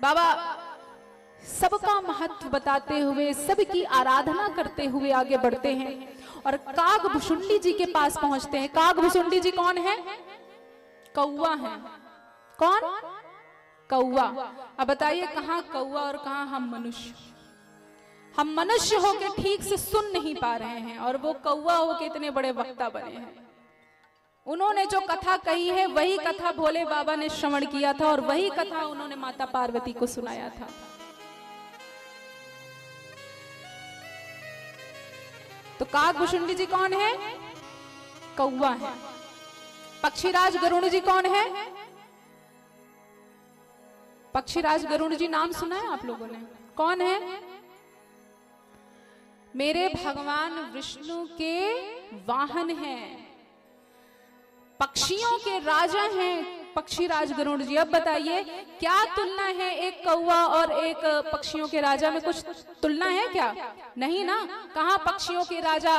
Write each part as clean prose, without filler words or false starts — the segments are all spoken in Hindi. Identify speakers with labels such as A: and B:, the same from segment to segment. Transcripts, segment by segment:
A: बाबा सबका महत्व बताते हुए, सबकी आराधना करते हुए आगे बढ़ते हैं और कागभुसुंडी जी के पास पहुंचते हैं। कागभुसुंडी जी कौन है? कौवा है। कौन? कौवा। अब बताइए कहां कौवा और कहां हम मनुष्य? हम मनुष्य होके ठीक से सुन नहीं पा रहे हैं और वो कौवा होके इतने बड़े वक्ता बने हैं। उन्होंने जो कथा कही है वही कथा भोले बाबा ने श्रवण किया था और वही कथा उन्होंने माता पार्वती को सुनाया था। तो कागभुसुंडी जी कौन है? कौवा है। पक्षीराज गरुड़ जी कौन है? पक्षीराज गरुड़ जी नाम सुना है आप लोगों ने? कौन है? मेरे भगवान विष्णु के वाहन हैं, पक्षियों के राजा हैं पक्षीराज गरुड़ जी। अब बताइए क्या तुलना है एक कौवा और एक पक्षियों के राजा में? कुछ तुलना है क्या? नहीं ना। कहां पक्षियों के राजा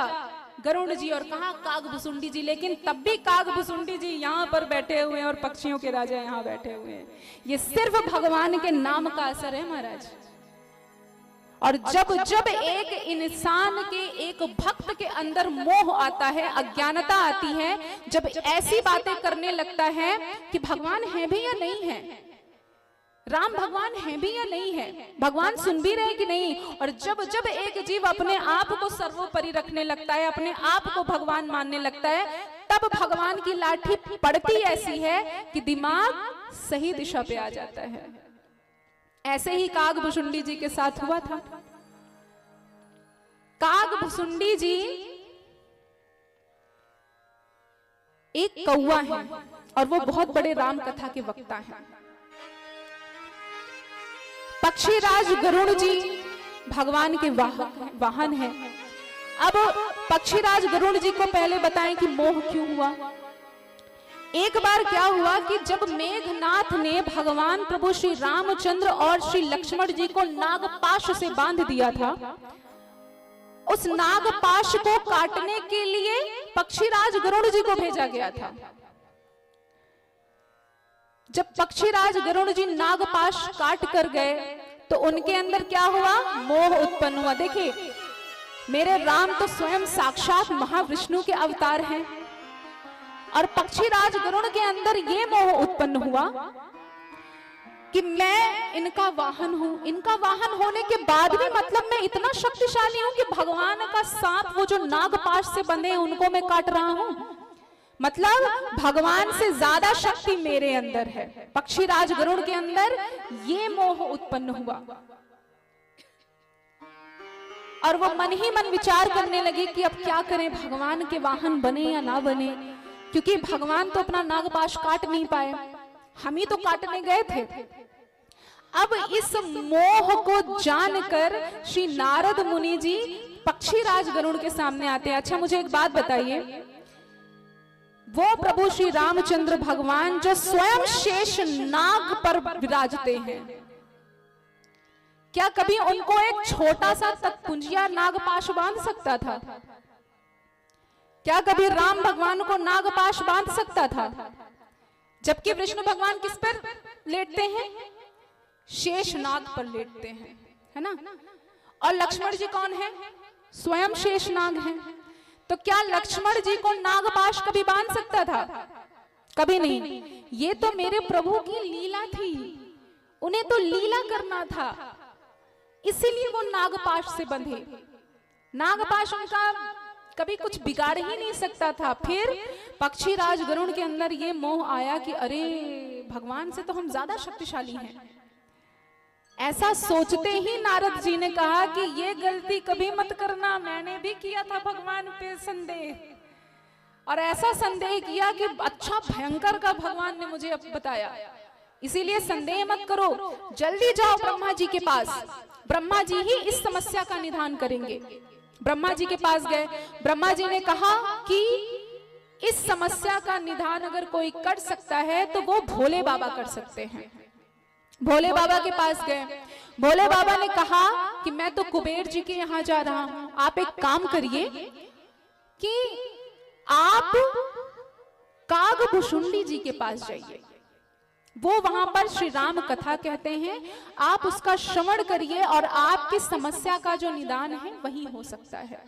A: गरुड़ जी और कहां कागभुसुंडी जी। लेकिन तब भी कागभुसुंडी जी यहाँ पर बैठे हुए हैं और पक्षियों के राजा यहाँ बैठे हुए हैं। ये सिर्फ भगवान के नाम का असर है महाराज। और जब जब एक इंसान के, एक भक्त के अंदर मोह आता है, अज्ञानता आती है, जब ऐसी बातें करने लगता है कि भगवान है भी या नहीं है, राम भगवान है भी या नहीं है, भगवान सुन भी रहे कि नहीं, और जब जब एक जीव अपने आप को सर्वोपरि रखने लगता है, अपने आप को भगवान मानने लगता है, तब भगवान की लाठी पड़ती ऐसी है कि दिमाग सही दिशा पे आ जाता है। ऐसे ही कागभुसुंडी जी के साथ हुआ था। कागभुसुंडी जी एक कौवा है और वो बहुत बड़े राम कथा के वक्ता हैं। पक्षीराज गरुड़ जी भगवान के वाहन हैं। अब पक्षीराज गरुड़ जी को पहले बताएं कि मोह क्यों हुआ। एक बार क्या हुआ कि जब मेघनाथ ने भगवान प्रभु श्री रामचंद्र और श्री लक्ष्मण जी को नागपाश से बांध दिया था, उस नागपाश को काटने के लिए पक्षीराज गरुड़ जी को भेजा गया था। जब पक्षीराज गरुड़ जी नागपाश काट कर गए तो उनके अंदर क्या हुआ? मोह उत्पन्न हुआ। देखिए मेरे राम तो स्वयं साक्षात महाविष्णु के अवतार हैं और पक्षीराज गरुड़ के अंदर ये मोह उत्पन्न हुआ कि मैं इनका वाहन हूं। इनका वाहन होने के बाद भी मतलब मैं इतना शक्तिशाली हूं कि भगवान का सांप, वो जो नागपाश से बंधे हैं, उनको मैं काट रहा हूं। मतलब भगवान से ज्यादा शक्ति मेरे अंदर है। पक्षीराज गरुड़ के अंदर ये मोह उत्पन्न हुआ और वो मन ही मन विचार करने लगे कि अब क्या करें, भगवान के वाहन बने या ना बने, क्योंकि भगवान तो अपना नागपाश काट नहीं पाए, हम ही तो काटने गए थे। अब इस मोह को जानकर श्री नारद मुनि जी पक्षीराज गरुड़ के सामने आते हैं। अच्छा मुझे एक बात बताइए, वो प्रभु श्री रामचंद्र भगवान जो स्वयं शेष नाग पर विराजते हैं, क्या कभी उनको एक छोटा सा तत्पुंजिया नागपाश बांध सकता था? क्या कभी राम भगवान को नागपाश बांध सकता था? जबकि विष्णु भगवान किस पर लेटते हैं? शेष नाग पर लेटते हैं, है ना। और लक्ष्मण जी कौन है? स्वयं शेष नाग हैं। तो क्या लक्ष्मण जी को नागपाश कभी बांध सकता था? कभी नहीं। ये तो मेरे प्रभु की लीला थी, उन्हें तो लीला करना था, इसीलिए वो नागपाश से बंधे। नागपाश उनका कभी कुछ बिगाड़ ही नहीं सकता था। फिर पक्षीराज गरुड़ के अंदर ये मोह आया कि अरे भगवान से तो हम ज्यादा शक्तिशाली हैं। ऐसा सोचते ही नारद जी ने कहा कि ये गलती कभी मत करना, मैंने भी किया था भगवान पे संदेह, और ऐसा संदेह किया कि अच्छा भयंकर का भगवान ने मुझे अब बताया, इसीलिए संदेह मत करो, जल्दी जाओ ब्रह्मा जी के पास, ब्रह्मा जी ही इस समस्या का निदान करेंगे। ब्रह्मा जी के पास गए। ब्रह्मा जी ने कहा कि इस समस्या का निदान अगर कोई कर सकता है तो वो भोले बाबा कर सकते हैं। भोले बाबा के पास गए। भोले बाबा ने कहा कि मैं तो कुबेर जी के यहाँ जा रहा हूं, आप एक काम करिए कि आप कागभुसुंडी जी के पास जाइए। वो वहां पर श्री राम कथा कहते हैं, आप उसका श्रवण करिए और आपकी समस्या का जो निदान है वही हो सकता है।